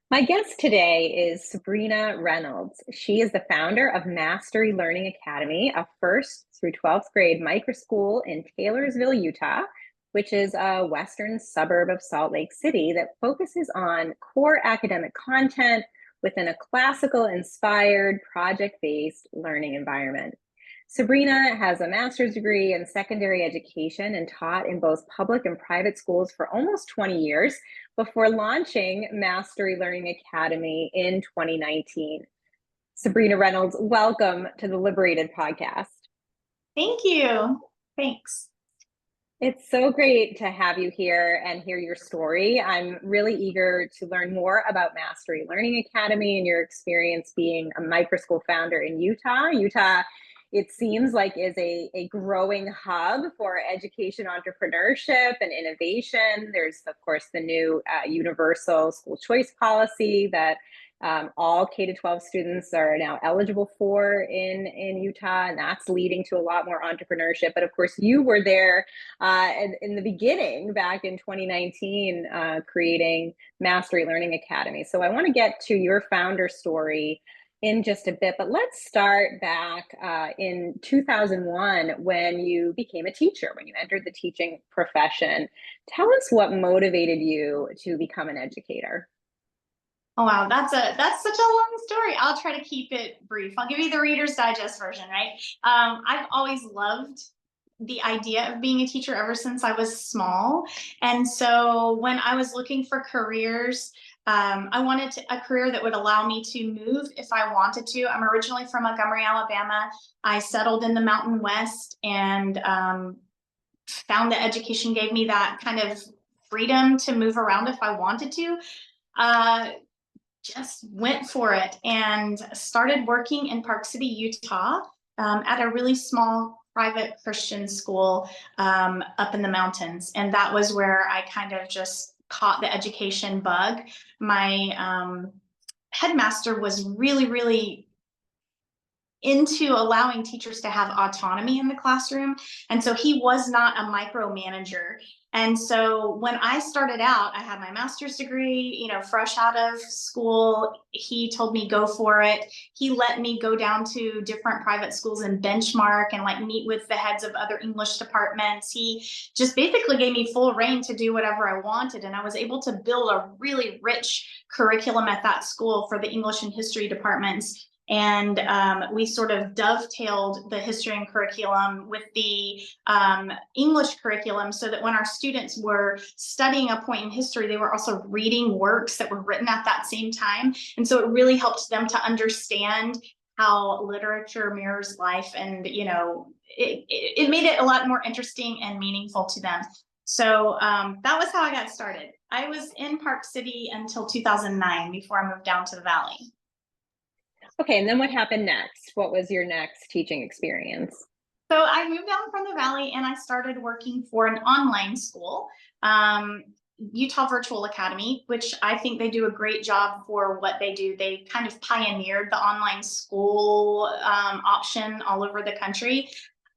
My guest today is Sabrina Reynolds. She is the founder of Mastery Learning Academy, a first through 12th grade microschool in Taylorsville, Utah, which is a western suburb of Salt Lake City that focuses on core academic content within a classical inspired, project based learning environment. Sabrina has a master's degree in secondary education and taught in both public and private schools for almost 20 years before launching Mastery Learning Academy in 2019. Sabrina Reynolds, welcome to the LiberatED podcast. Thank you. Thanks. It's so great to have you here and hear your story. I'm really eager to learn more about Mastery Learning Academy and your experience being a microschool founder in Utah. Utah, it seems like, is a growing hub for education entrepreneurship and innovation. There's, of course, the new universal school choice policy that all K-12 students are now eligible for in Utah, and that's leading to a lot more entrepreneurship. But of course, you were there in the beginning, back in 2019, creating Mastery Learning Academy. So I want to get to your founder story in just a bit, but let's start back in 2001 when you became a teacher, when you entered the teaching profession. Tell us what motivated you to become an educator. Oh wow, that's such a long story. I'll try to keep it brief. I'll give you the Reader's Digest version, right? I've always loved the idea of being a teacher ever since I was small. And so when I was looking for careers, I wanted a career that would allow me to move if I wanted to. I'm originally from Montgomery, Alabama. I settled in the Mountain West and found that education gave me that kind of freedom to move around if I wanted to. Just went for it and started working in Park City, Utah, at a really small private Christian school up in the mountains. And that was where I kind of just caught the education bug. My headmaster was really into allowing teachers to have autonomy in the classroom. And so he was not a micromanager. And so when I started out, I had my master's degree, fresh out of school. He told me go for it. He let me go down to different private schools and benchmark and like meet with the heads of other English departments. He just basically gave me full reign to do whatever I wanted. And I was able to build a really rich curriculum at that school for the English and history departments. And we sort of dovetailed the history and curriculum with the English curriculum so that when our students were studying a point in history, they were also reading works that were written at that same time. And so it really helped them to understand how literature mirrors life. And, it made it a lot more interesting and meaningful to them. So that was how I got started. I was in Park City until 2009 before I moved down to the Valley. Okay, and then what happened next? What was your next teaching experience? So I moved down from the Valley and I started working for an online school, Utah Virtual Academy, which I think they do a great job for what they do. They kind of pioneered the online school option all over the country.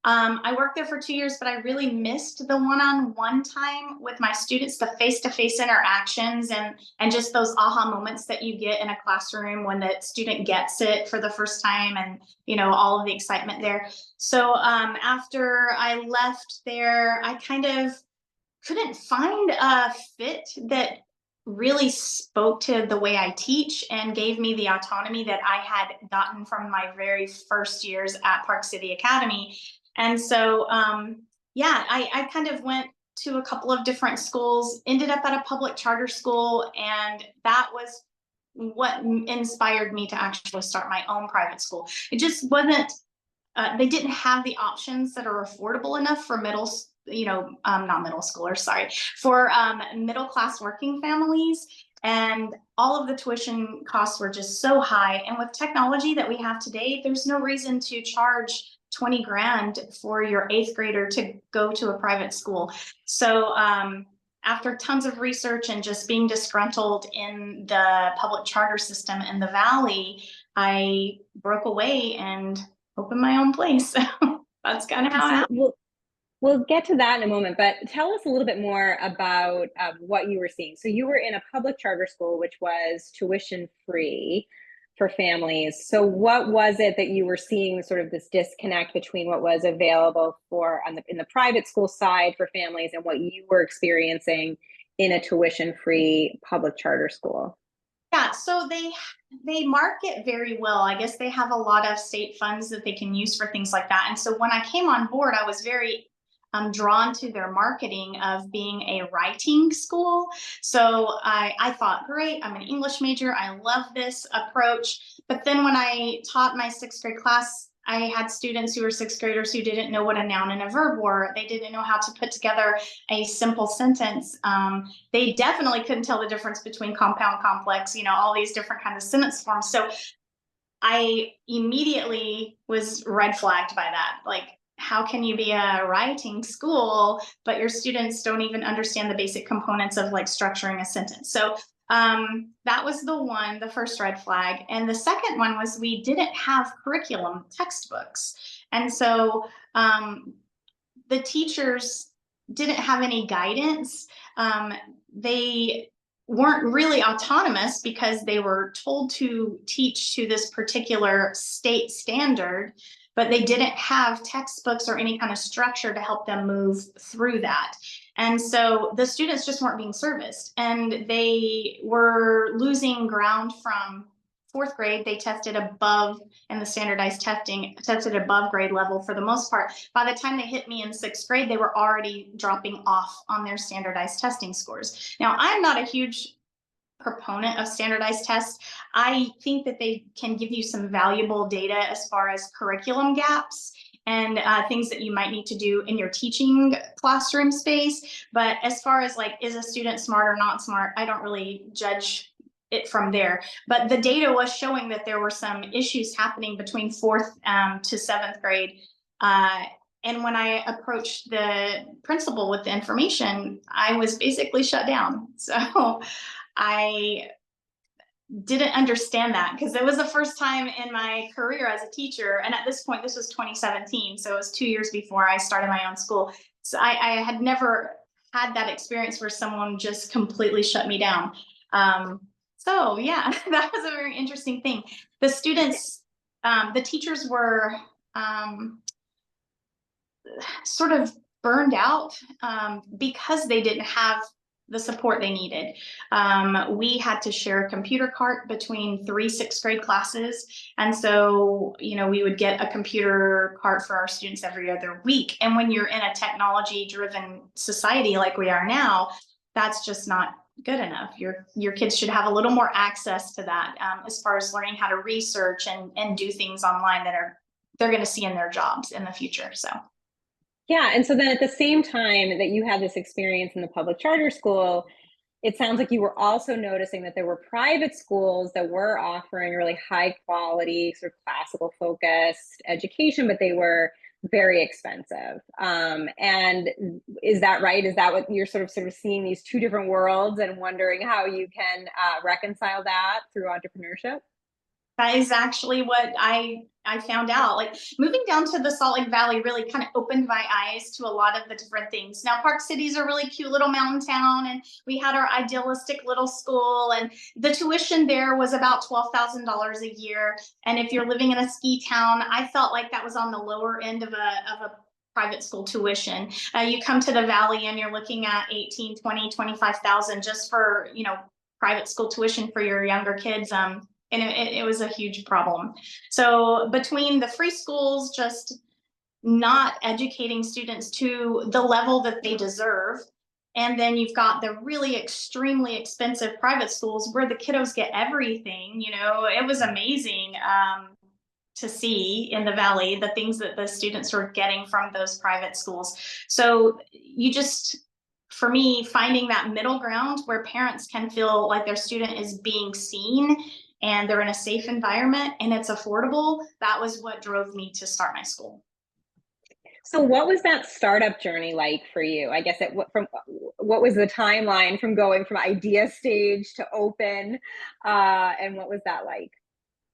I worked there for 2 years, but I really missed the one-on-one time with my students, the face-to-face interactions and just those aha moments that you get in a classroom when the student gets it for the first time and, all of the excitement there. So after I left there, I kind of couldn't find a fit that really spoke to the way I teach and gave me the autonomy that I had gotten from my very first years at Park City Academy. And so, I kind of went to a couple of different schools, ended up at a public charter school, and that was what inspired me to actually start my own private school. It just wasn't, they didn't have the options that are affordable enough for not middle schoolers, sorry, for middle class working families. And all of the tuition costs were just so high. And with technology that we have today, there's no reason to charge 20 grand for your 8th grader to go to a private school. So after tons of research and just being disgruntled in the public charter system in the Valley, I broke away and opened my own place. That's kind of how it happened. We'll get to that in a moment, but tell us a little bit more about what you were seeing. So you were in a public charter school, which was tuition free for families. So what was it that you were seeing, sort of this disconnect between what was available for in the private school side for families and what you were experiencing in a tuition free public charter school? Yeah, so they market very well. I guess they have a lot of state funds that they can use for things like that. And so when I came on board, I was very drawn to their marketing of being a writing school. So I thought, great, I'm an English major. I love this approach. But then when I taught my sixth grade class, I had students who were sixth graders who didn't know what a noun and a verb were. They didn't know how to put together a simple sentence. They definitely couldn't tell the difference between compound, complex, all these different kinds of sentence forms. So I immediately was red flagged by that. Like, how can you be a writing school, but your students don't even understand the basic components of like structuring a sentence? So that was the first red flag. And the second one was we didn't have curriculum textbooks. And so the teachers didn't have any guidance. They weren't really autonomous because they were told to teach to this particular state standard, but they didn't have textbooks or any kind of structure to help them move through that. And so the students just weren't being serviced, and they were losing ground from fourth grade. They tested above, and the standardized testing tested above grade level for the most part. By the time they hit me in sixth grade, they were already dropping off on their standardized testing scores. Now, I'm not a huge proponent of standardized tests. I think that they can give you some valuable data as far as curriculum gaps and things that you might need to do in your teaching classroom space. But as far as like, is a student smart or not smart, I don't really judge it from there. But the data was showing that there were some issues happening between fourth to seventh grade. And when I approached the principal with the information, I was basically shut down. So I didn't understand that, because it was the first time in my career as a teacher. And at this point, this was 2017. So it was 2 years before I started my own school. So I had never had that experience where someone just completely shut me down. So yeah, that was a very interesting thing. The students, the teachers were sort of burned out because they didn't have the support they needed. We had to share a computer cart between 3 sixth grade classes. And so, we would get a computer cart for our students every other week. And when you're in a technology driven society like we are now, that's just not good enough. Your kids should have a little more access to that as far as learning how to research and do things online that they're going to see in their jobs in the future. So. Yeah, and so then at the same time that you had this experience in the public charter school, it sounds like you were also noticing that there were private schools that were offering really high quality, sort of classical focused education, but they were very expensive. And is that right? Is that what you're sort of seeing, these two different worlds, and wondering how you can reconcile that through entrepreneurship? That is actually what I found out. Like, moving down to the Salt Lake Valley really kind of opened my eyes to a lot of the different things. Now, Park City's a really cute little mountain town, and we had our idealistic little school, and the tuition there was about $12,000 a year. And if you're living in a ski town, I felt like that was on the lower end of a private school tuition. You come to the Valley and you're looking at 18, 20, 25,000 just for, private school tuition for your younger kids. And it was a huge problem. So between the free schools just not educating students to the level that they deserve, and then you've got the really extremely expensive private schools where the kiddos get everything, it was amazing to see in the Valley the things that the students were getting from those private schools. So for me, finding that middle ground where parents can feel like their student is being seen and they're in a safe environment and it's affordable, that was what drove me to start my school. So what was that startup journey like for you? I guess what was the timeline from going from idea stage to open, and what was that like?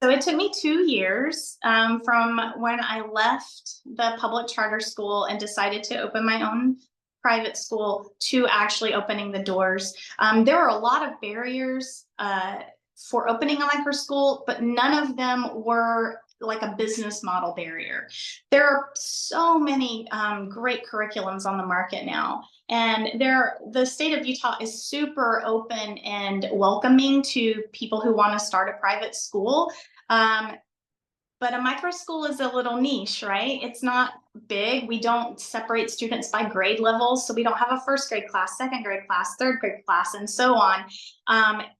So it took me 2 years from when I left the public charter school and decided to open my own private school to actually opening the doors. There were a lot of barriers for opening a micro school, but none of them were like a business model barrier. There are so many great curriculums on the market now. And the state of Utah is super open and welcoming to people who want to start a private school. Um, but a micro school is a little niche, right? It's not big. We don't separate students by grade levels. So we don't have a first grade class, second grade class, third grade class, and so on.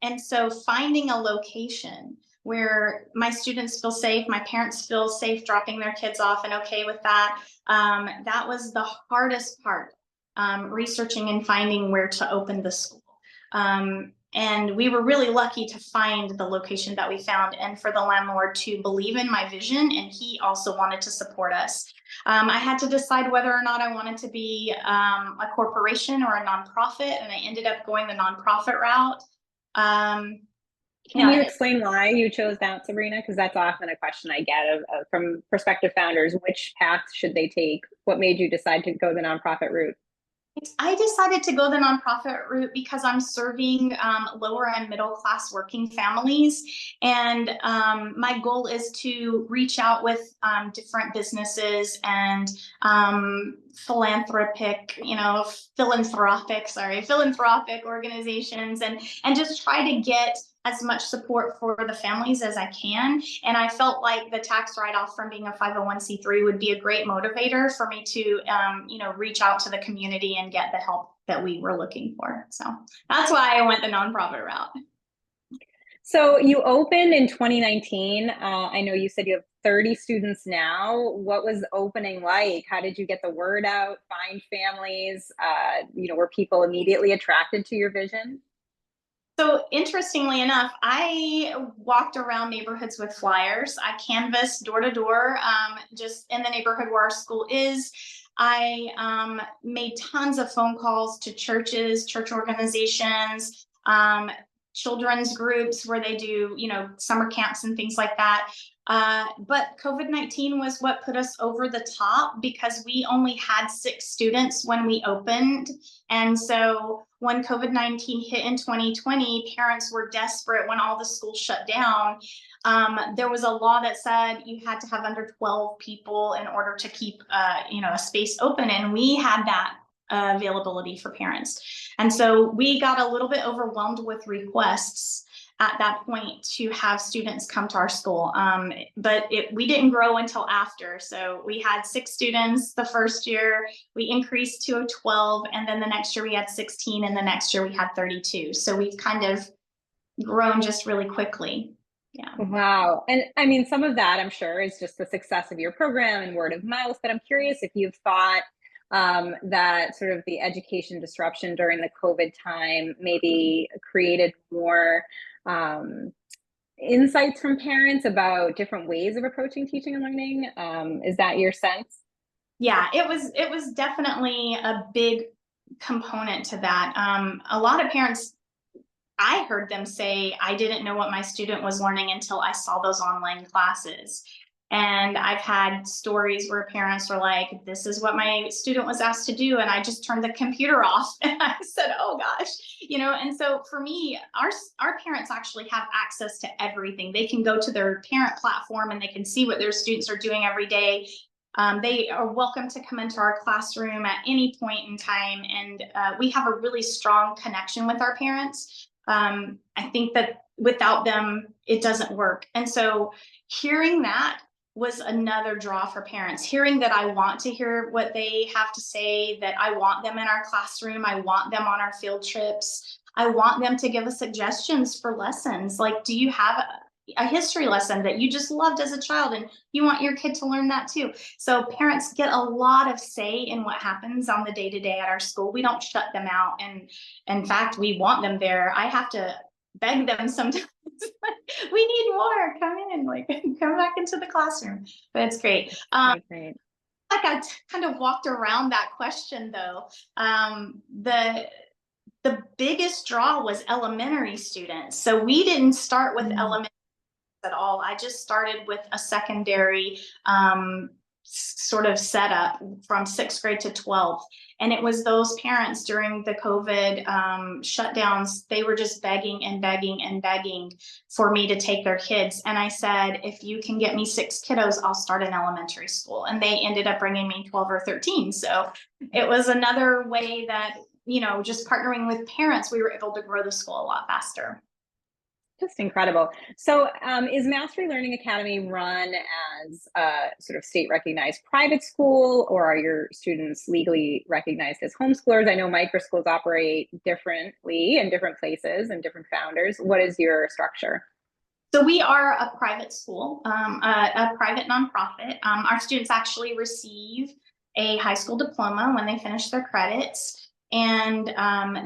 And so finding a location where my students feel safe, my parents feel safe dropping their kids off and okay with that, that was the hardest part, researching and finding where to open the school. And we were really lucky to find the location that we found and for the landlord to believe in my vision. And he also wanted to support us. I had to decide whether or not I wanted to be a corporation or a nonprofit. And I ended up going the nonprofit route. Can you explain why you chose that, Sabrina? Because that's often a question I get from prospective founders. Which path should they take? What made you decide to go the nonprofit route? I decided to go the nonprofit route because I'm serving lower and middle class working families. And my goal is to reach out with different businesses and philanthropic organizations and just try to get as much support for the families as I can. And I felt like the tax write-off from being a 501c3 would be a great motivator for me to, reach out to the community and get the help that we were looking for. So that's why I went the nonprofit route. So you opened in 2019. I know you said you have 30 students now. What was opening like? How did you get the word out, find families? Were people immediately attracted to your vision? So interestingly enough, I walked around neighborhoods with flyers. I canvassed door to door, just in the neighborhood where our school is. I made tons of phone calls to churches, church organizations, children's groups where they do, summer camps and things like that. But COVID-19 was what put us over the top because we only had 6 students when we opened. And so when COVID-19 hit in 2020, parents were desperate when all the schools shut down. There was a law that said you had to have under 12 people in order to keep, a space open. And we had that availability for parents. And so we got a little bit overwhelmed with requests at that point to have students come to our school. But we didn't grow until after. So we had 6 students the first year, we increased to 12, and then the next year we had 16, and the next year we had 32. So we've kind of grown just really quickly. Yeah. Wow. And I mean, some of that I'm sure is just the success of your program and word of mouth, but I'm curious if you've thought that sort of the education disruption during the COVID time maybe created more insights from parents about different ways of approaching teaching and learning. Is that your sense? Yeah, it was definitely a big component to that. A lot of parents, I heard them say, I didn't know what my student was learning until I saw those online classes. And I've had stories where parents were like, this is what my student was asked to do. And I just turned the computer off and I said, oh gosh, and so for me, our parents actually have access to everything. They can go to their parent platform and they can see what their students are doing every day. They are welcome to come into our classroom at any point in time. And we have a really strong connection with our parents. I think that without them, it doesn't work. And so hearing that was another draw for parents, hearing that I want to hear what they have to say, that I want them in our classroom, I want them on our field trips, I want them to give us suggestions for lessons. Like, do you have a history lesson that you just loved as a child and you want your kid to learn that too? So parents get a lot of say in what happens on the day-to-day at our school. We don't shut them out. And in fact, we want them there. I have to beg them sometimes. We need more, come in, come back into the classroom. But it's great. Great. Like I kind of walked around that question though. The biggest draw was elementary students. So we didn't start with elementary at all. I just started with a secondary sort of setup from 6th grade to 12th. And it was those parents during the COVID shutdowns, they were just begging and begging and begging for me to take their kids. And I said, if you can get me 6 kiddos, I'll start an elementary school. And they ended up bringing me 12 or 13. So it was another way that, you know, just partnering with parents, we were able to grow the school a lot faster. Just incredible. So is Mastery Learning Academy run as a sort of state recognized private school, or are your students legally recognized as homeschoolers? I know microschools operate differently in different places and different founders. What is your structure? So we are a private school, a private nonprofit. Our students actually receive a high school diploma when they finish their credits, and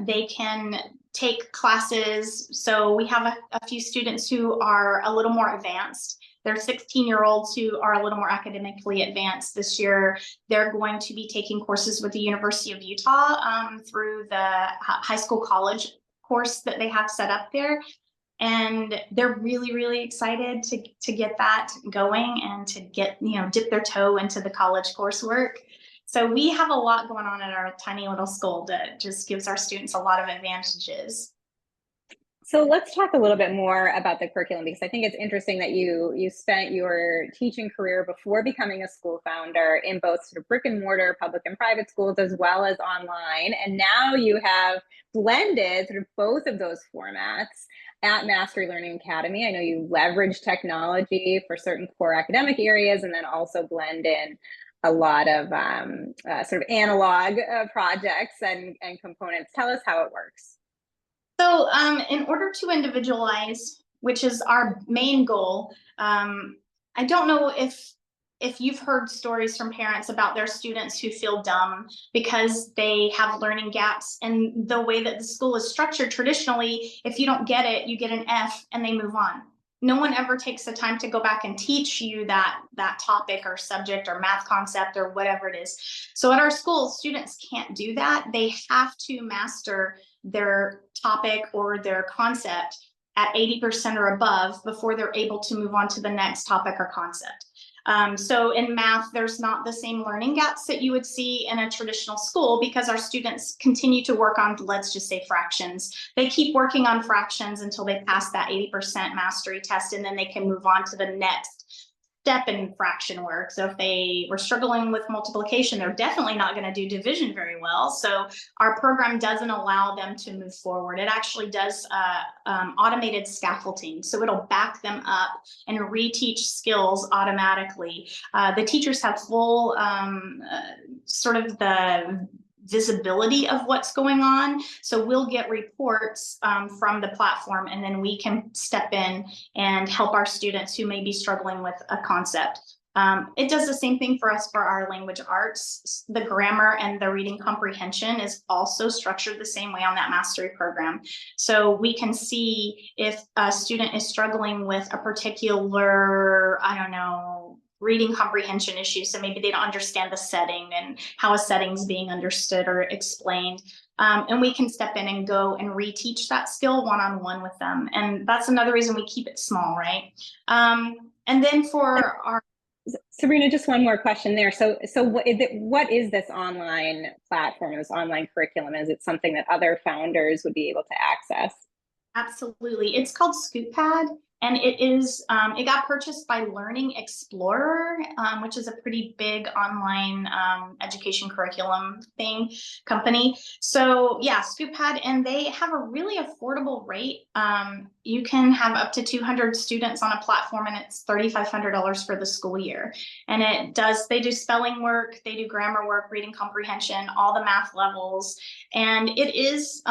they can take classes. So we have a few students who are a little more advanced. They're 16-year-olds who are a little more academically advanced. This year, they're going to be taking courses with the University of Utah through the high school college course that they have set up there. And they're really, really excited to get that going and to get, you know, dip their toe into the college coursework. So we have a lot going on at our tiny little school that just gives our students a lot of advantages. So let's talk a little bit more about the curriculum, because I think it's interesting that you spent your teaching career before becoming a school founder in both sort of brick and mortar public and private schools as well as online. And now you have blended sort of both of those formats at Mastery Learning Academy. I know you leverage technology for certain core academic areas and then also blend in a lot of sort of analog projects and components. Tell us how it works. So in order to individualize, which is our main goal, I don't know if you've heard stories from parents about their students who feel dumb because they have learning gaps, and the way that the school is structured traditionally, if you don't get it, you get an F and they move on. No one ever takes the time to go back and teach you that topic or subject or math concept or whatever it is. So at our school, students can't do that. They have to master their topic or their concept at 80% or above before they're able to move on to the next topic or concept. So in math, there's not the same learning gaps that you would see in a traditional school because our students continue to work on, let's just say, fractions. They keep working on fractions until they pass that 80% mastery test, and then they can move on to the next step in fraction work. So if they were struggling with multiplication, they're definitely not going to do division very well. So our program doesn't allow them to move forward. It actually does automated scaffolding. So it'll back them up and reteach skills automatically. The teachers have full sort of the visibility of what's going on. So we'll get reports from the platform, and then we can step in and help our students who may be struggling with a concept. It does the same thing for us for our language arts. The grammar and the reading comprehension is also structured the same way on that mastery program. So we can see if a student is struggling with a particular, I don't know, reading comprehension issues. So maybe they don't understand the setting and how a setting's being understood or explained. And we can step in and go and reteach that skill one-on-one with them. And that's another reason we keep it small, right? And then for our Sabrina, just one more question there. So what is this online platform, this online curriculum? Is it something that other founders would be able to access? Absolutely. It's called ScoopPad. And it got purchased by Learning Explorer, which is a pretty big online education curriculum company. So yeah, ScoopPad, and they have a really affordable rate. You can have up to 200 students on a platform, and it's $3,500 for the school year. And they do spelling work, they do grammar work, reading comprehension, all the math levels. And it is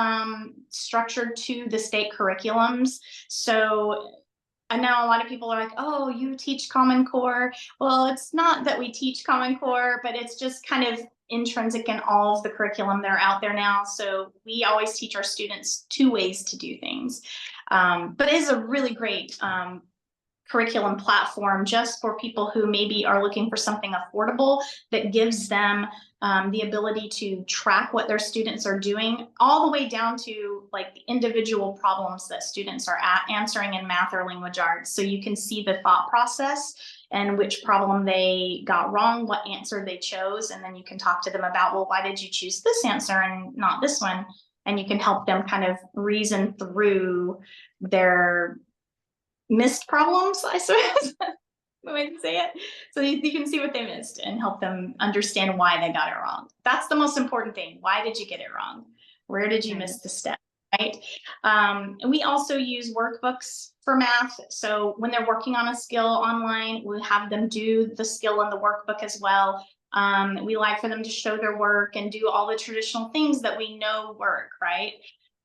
structured to the state curriculums. So I know a lot of people are like, oh, you teach Common Core. Well, it's not that we teach Common Core, but it's just kind of intrinsic in all of the curriculum that are out there now. So we always teach our students 2 ways to do things. But it is a really great curriculum platform just for people who maybe are looking for something affordable that gives them the ability to track what their students are doing, all the way down to like the individual problems that students are answering in math or language arts. So you can see the thought process and which problem they got wrong, what answer they chose, and then you can talk to them about, well, why did you choose this answer and not this one? And you can help them kind of reason through their missed problems, I suppose, the way to say it. So you can see what they missed and help them understand why they got it wrong. That's the most important thing. Why did you get it wrong? Where did you miss the step? Right. And we also use workbooks for math. So when they're working on a skill online, we have them do the skill in the workbook as well. We like for them to show their work and do all the traditional things that we know work, right?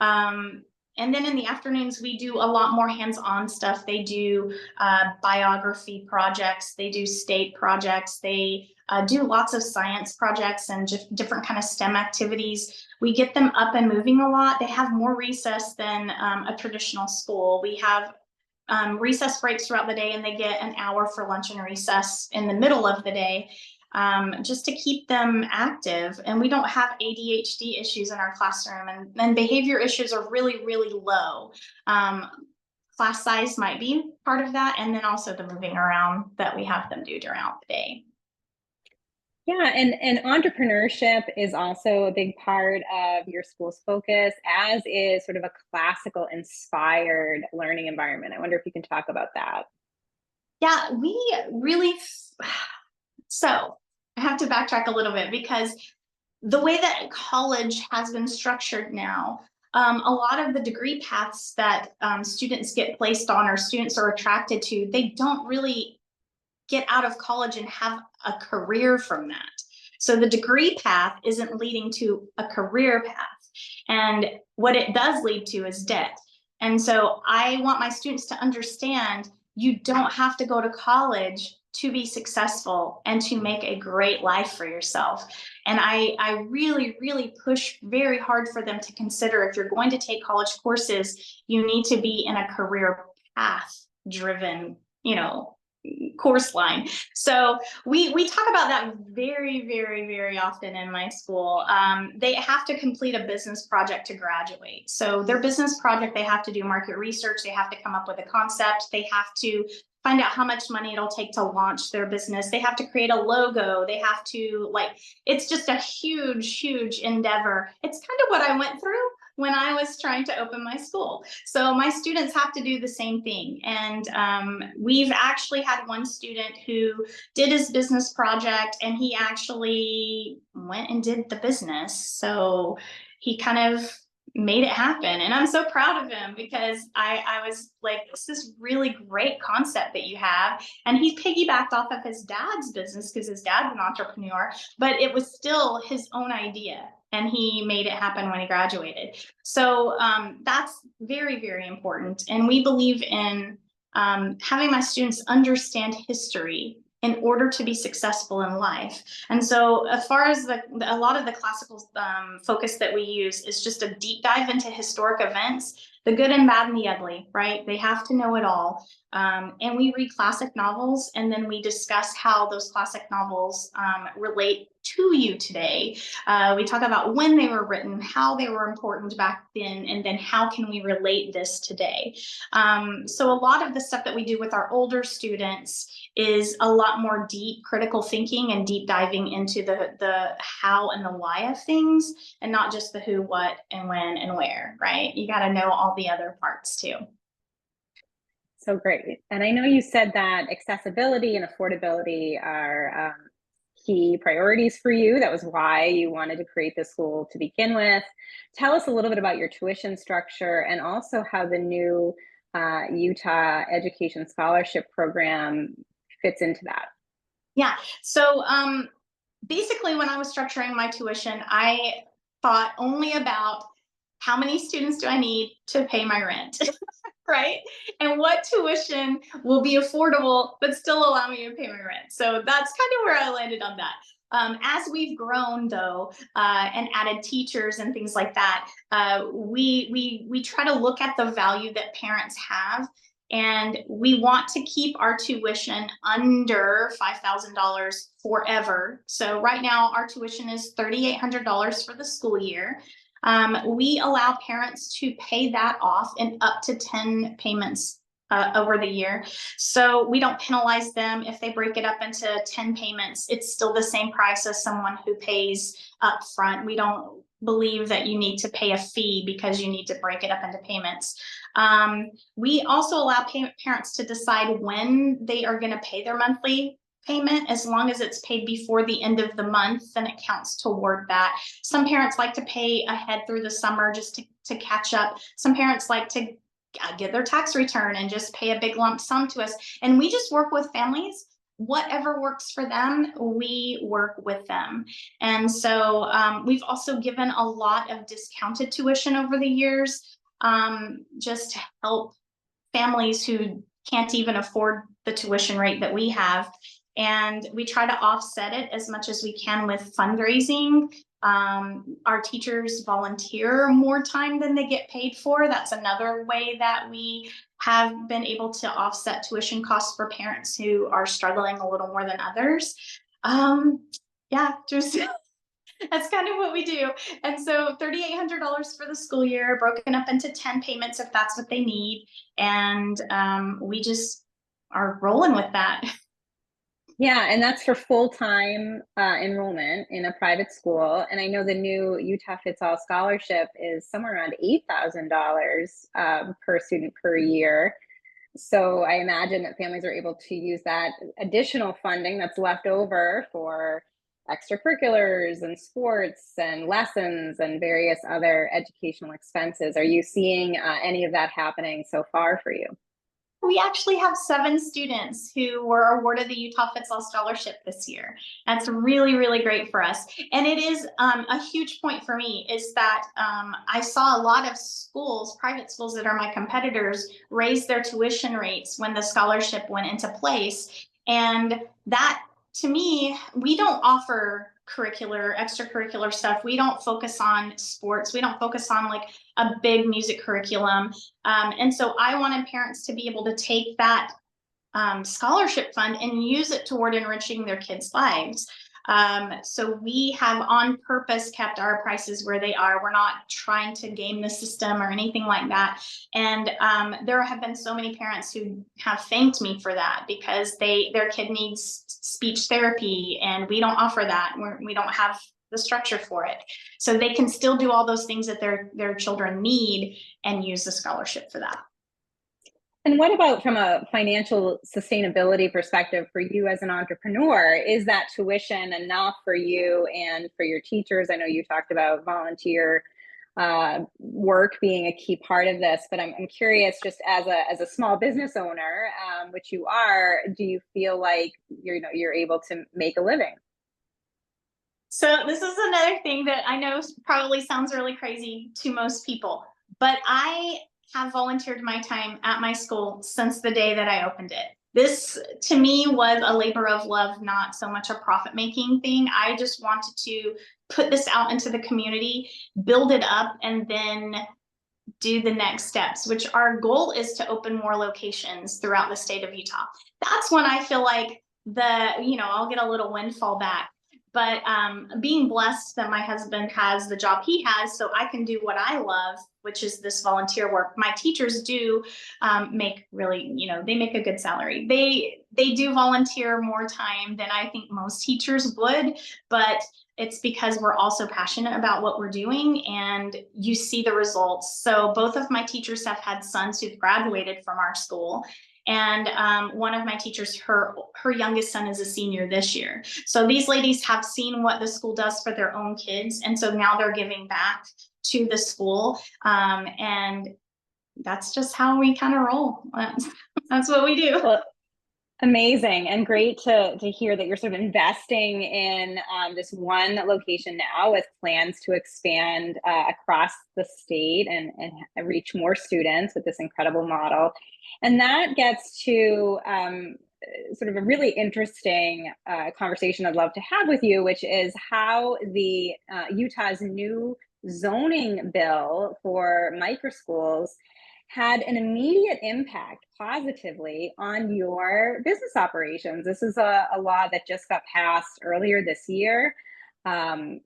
And then in the afternoons, we do a lot more hands-on stuff. They do biography projects, they do state projects, they do lots of science projects and different kind of STEM activities. We get them up and moving a lot. They have more recess than a traditional school. We have recess breaks throughout the day, and they get an hour for lunch and recess in the middle of the day. Just to keep them active. And we don't have ADHD issues in our classroom, and behavior issues are really, really low. Class size might be part of that, and then also the moving around that we have them do throughout the day. Yeah, and entrepreneurship is also a big part of your school's focus, as is sort of a classical inspired learning environment. I wonder if you can talk about that. Yeah, we really, so I have to backtrack a little bit, because the way that college has been structured now, a lot of the degree paths that students get placed on or students are attracted to, they don't really get out of college and have a career from that. So the degree path isn't leading to a career path. And what it does lead to is debt. And so I want my students to understand you don't have to go to college to be successful and to make a great life for yourself. And I really, really push very hard for them to consider, if you're going to take college courses, you need to be in a career path driven, course line. So we talk about that very, very, very often in my school. They have to complete a business project to graduate. So their business project, they have to do market research. They have to come up with a concept. They have to find out how much money it'll take to launch their business. They have to create a logo. They have to, it's just a huge, huge endeavor. It's kind of what I went through when I was trying to open my school. So my students have to do the same thing. And we've actually had one student who did his business project, and he actually went and did the business. So he kind of made it happen. And I'm so proud of him, because I was like, this is really great concept that you have. And he piggybacked off of his dad's business, because his dad's an entrepreneur, but it was still his own idea. And he made it happen when he graduated. So that's very, very important. And we believe in having my students understand history in order to be successful in life. And so as far as a lot of the classical focus that we use is just a deep dive into historic events, the good and bad and the ugly, right? They have to know it all. And we read classic novels, and then we discuss how those classic novels relate to you today. We talk about when they were written, how they were important back then, and then how can we relate this today. So a lot of the stuff that we do with our older students is a lot more deep critical thinking and deep diving into the how and the why of things, and not just the who, what, and when, and where, right? You got to know all the other parts too. So great. And I know you said that accessibility and affordability are key priorities for you. That was why you wanted to create this school to begin with. Tell us a little bit about your tuition structure, and also how the new Utah Education Scholarship Program fits into that. Yeah. So basically, when I was structuring my tuition, I thought only about how many students do I need to pay my rent, right? And what tuition will be affordable, but still allow me to pay my rent. So that's kind of where I landed on that. As we've grown, though, and added teachers and things like that, we try to look at the value that parents have And we want to keep our tuition under $5,000 forever. So right now our tuition is $3,800 for the school year. We allow parents to pay that off in up to 10 payments over the year. So we don't penalize them if they break it up into 10 payments. It's still the same price as someone who pays up front. We don't believe that you need to pay a fee because you need to break it up into payments. We also allow parents to decide when they are going to pay their monthly payment. As long as it's paid before the end of the month, then it counts toward that. Some parents like to pay ahead through the summer just to catch up. Some parents like to get their tax return and just pay a big lump sum to us. And we just work with families. Whatever works for them, we work with them. And so we've also given a lot of discounted tuition over the years, just to help families who can't even afford the tuition rate that we have. And we try to offset it as much as we can with fundraising. Our teachers volunteer more time than they get paid for. That's another way that we have been able to offset tuition costs for parents who are struggling a little more than others. Yeah, just that's kind of what we do. And so $3,800 for the school year, broken up into 10 payments if that's what they need. And we just are rolling with that. Yeah, and that's for full-time enrollment in a private school. And I know the new Utah Fits All scholarship is somewhere around $8,000 per student per year. So I imagine that families are able to use that additional funding that's left over for extracurriculars and sports and lessons and various other educational expenses. Are you seeing any of that happening so far for you? We actually have 7 students who were awarded the Utah Fits All Scholarship this year. That's really, really great for us. And it is a huge point for me is that I saw a lot of schools, private schools that are my competitors, raise their tuition rates when the scholarship went into place. And that, to me, we don't offer extracurricular stuff. We don't focus on sports. We don't focus on like a big music curriculum. And so I wanted parents to be able to take that scholarship fund and use it toward enriching their kids' lives. So we have on purpose kept our prices where they are. We're not trying to game the system or anything like that. And there have been so many parents who have thanked me for that because their kid needs speech therapy and we don't offer that. We don't have the structure for it. So they can still do all those things that their children need and use the scholarship for that. And what about from a financial sustainability perspective for you as an entrepreneur? Is that tuition enough for you and for your teachers? I know you talked about volunteer work being a key part of this, but I'm curious, just as a small business owner, which you are, do you feel like you're able to make a living? So this is another thing that I know probably sounds really crazy to most people, but I have volunteered my time at my school since the day that I opened it. This to me was a labor of love, not so much a profit making thing. I just wanted to put this out into the community, build it up, and then do the next steps, which our goal is to open more locations throughout the state of Utah. That's when I feel like I'll get a little windfall back. But being blessed that my husband has the job he has, so I can do what I love, which is this volunteer work. My teachers do make really, they make a good salary. They do volunteer more time than I think most teachers would, but it's because we're also passionate about what we're doing and you see the results. So both of my teachers have had sons who've graduated from our school. And one of my teachers, her youngest son is a senior this year. So these ladies have seen what the school does for their own kids. And so now they're giving back to the school. And that's just how we kind of roll. That's what we do. Well, amazing and great to hear that you're sort of investing in this one location now with plans to expand across the state and reach more students with this incredible model. And that gets to sort of a really interesting conversation I'd love to have with you, which is how the Utah's new zoning bill for microschools had an immediate impact positively on your business operations. This is a law that just got passed earlier this year. And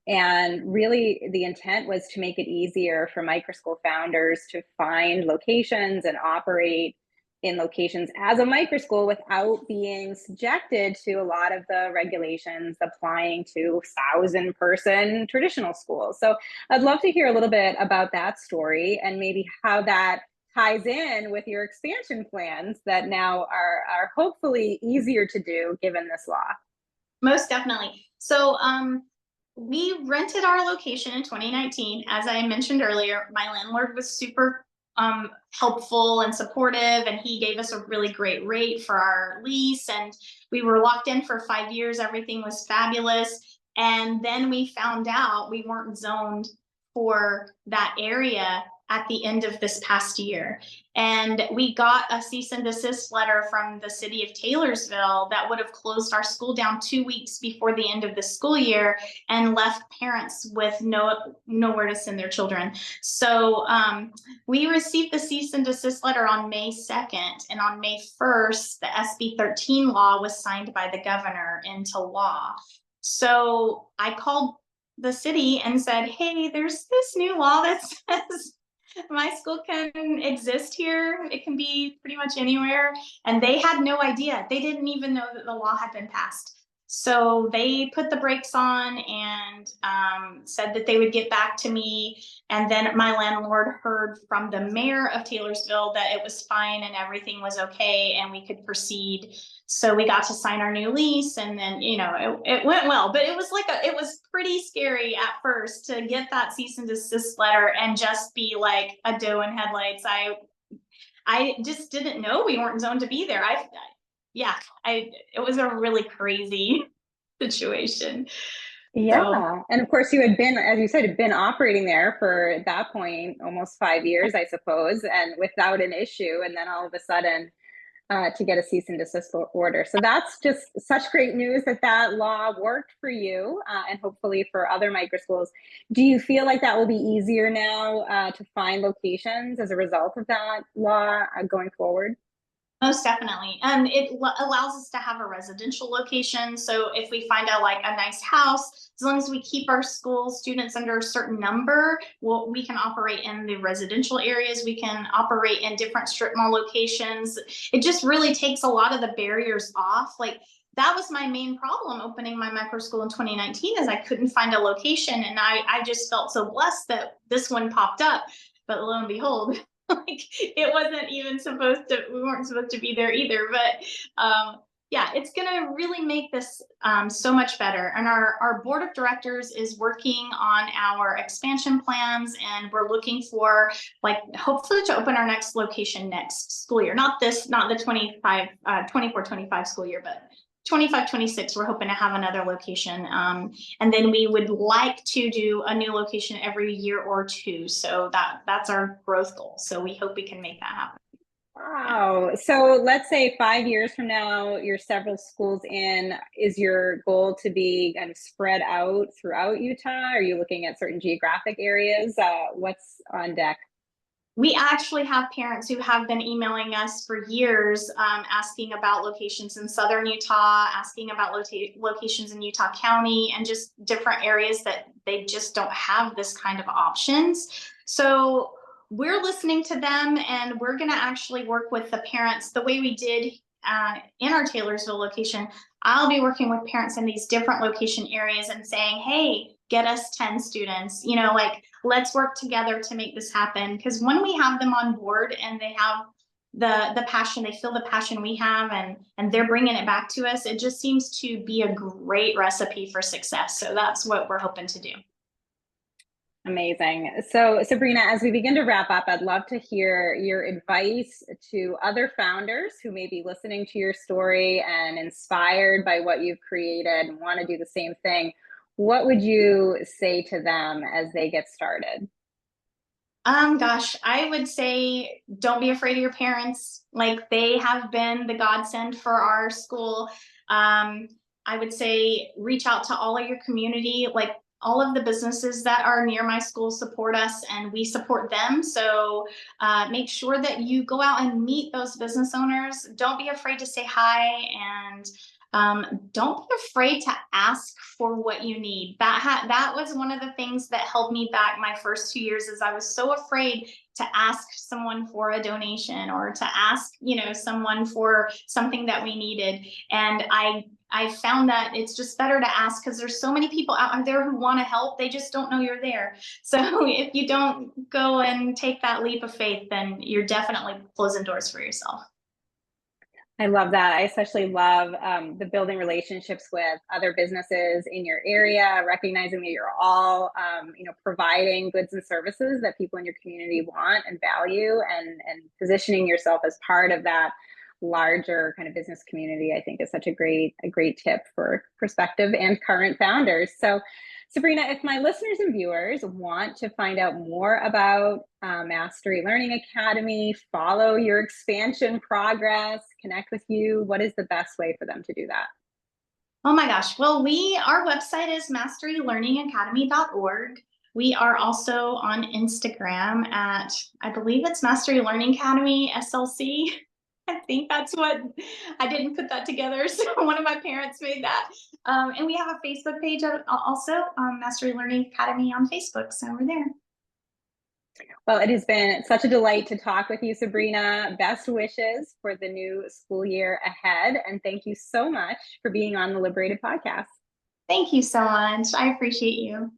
really, the intent was to make it easier for microschool founders to find locations and operate in locations as a microschool without being subjected to a lot of the regulations applying to 1,000-person traditional schools. So I'd love to hear a little bit about that story and maybe how that ties in with your expansion plans that now are hopefully easier to do given this law. Most definitely. So we rented our location in 2019. As I mentioned earlier, my landlord was super helpful and supportive, and he gave us a really great rate for our lease, and we were locked in for 5 years. Everything was fabulous. And then we found out we weren't zoned for that area at the end of this past year. And we got a cease and desist letter from the city of Taylorsville that would have closed our school down 2 weeks before the end of the school year and left parents with nowhere to send their children. So we received the cease and desist letter on May 2nd, and on May 1st, the SB 13 law was signed by the governor into law. So I called the city and said, hey, there's this new law that says my school can exist here. It can be pretty much anywhere. And they had no idea. They didn't even know that the law had been passed. So they put the brakes on and said that they would get back to me. And then my landlord heard from the mayor of Taylorsville that it was fine and everything was okay and we could proceed. So we got to sign our new lease, and then, you know, it went well, but it was pretty scary at first to get that cease and desist letter and just be like a doe in headlights. I just didn't know we weren't zoned to be there. It was a really crazy situation. Yeah. So And of course, you had been, as you said, had been operating there for at that point almost 5 years, I suppose, and without an issue. And then all of a sudden, to get a cease and desist order. So that's just such great news that that law worked for you and hopefully for other microschools. Do you feel like that will be easier now to find locations as a result of that law going forward? most definitely. It allows us to have a residential location. So if we find like a nice house, as long as we keep our school students under a certain number, we can operate in the residential areas. We can operate in different strip mall locations. It just really takes a lot of the barriers off. Like, that was my main problem opening my micro school in 2019, is I couldn't find a location. And I just felt so blessed that this one popped up. But lo and behold, like, it wasn't even we weren't supposed to be there either. But yeah, it's gonna really make this so much better. And our board of directors is working on our expansion plans, and we're looking for, like, hopefully to open our next location next school year. Not the 24-25 school year, but 25-26, we're hoping to have another location. And then we would like to do a new location every year or two. So that's our growth goal. So we hope we can make that happen. Wow. So let's say 5 years from now, you're several schools in. Is your goal to be kind of spread out throughout Utah? Are you looking at certain geographic areas? What's on deck? We actually have parents who have been emailing us for years, asking about locations in southern Utah, asking about locations in Utah County, and just different areas that they just don't have this kind of options. So we're listening to them, and we're going to actually work with the parents the way we did in our Taylorsville location. I'll be working with parents in these different location areas and saying, hey, get us 10 students, like, let's work together to make this happen. Because when we have them on board and they have the passion, they feel the passion we have, and they're bringing it back to us, it just seems to be a great recipe for success. So that's what we're hoping to do. Amazing. So Sabrina, as we begin to wrap up, I'd love to hear your advice to other founders who may be listening to your story and inspired by what you've created and want to do the same thing. What would you say to them as they get started? Gosh, I would say don't be afraid of your parents. Like, they have been the godsend for our school. I would say reach out to all of your community. Like, all of the businesses that are near my school support us and we support them. So make sure that you go out and meet those business owners. Don't be afraid to say hi, and don't be afraid to ask for what you need. That was one of the things that held me back my first 2 years, is I was so afraid to ask someone for a donation or to ask, someone for something that we needed. And I found that it's just better to ask, because there's so many people out there who want to help. They just don't know you're there. So if you don't go and take that leap of faith, then you're definitely closing doors for yourself. I love that. I especially love the building relationships with other businesses in your area, recognizing that you're all, providing goods and services that people in your community want and value, and positioning yourself as part of that larger kind of business community, I think is such a great tip for prospective and current founders. So Sabrina, if my listeners and viewers want to find out more about Mastery Learning Academy, follow your expansion progress, connect with you, what is the best way for them to do that? Oh my gosh. Well, our website is masterylearningacademy.org. We are also on Instagram at, I believe it's Mastery Learning Academy SLC. I think that's what, I didn't put that together. So one of my parents made that. And we have a Facebook page also, Mastery Learning Academy on Facebook. So we're there. Well, it has been such a delight to talk with you, Sabrina. Best wishes for the new school year ahead. And thank you so much for being on the LiberatED podcast. Thank you so much. I appreciate you.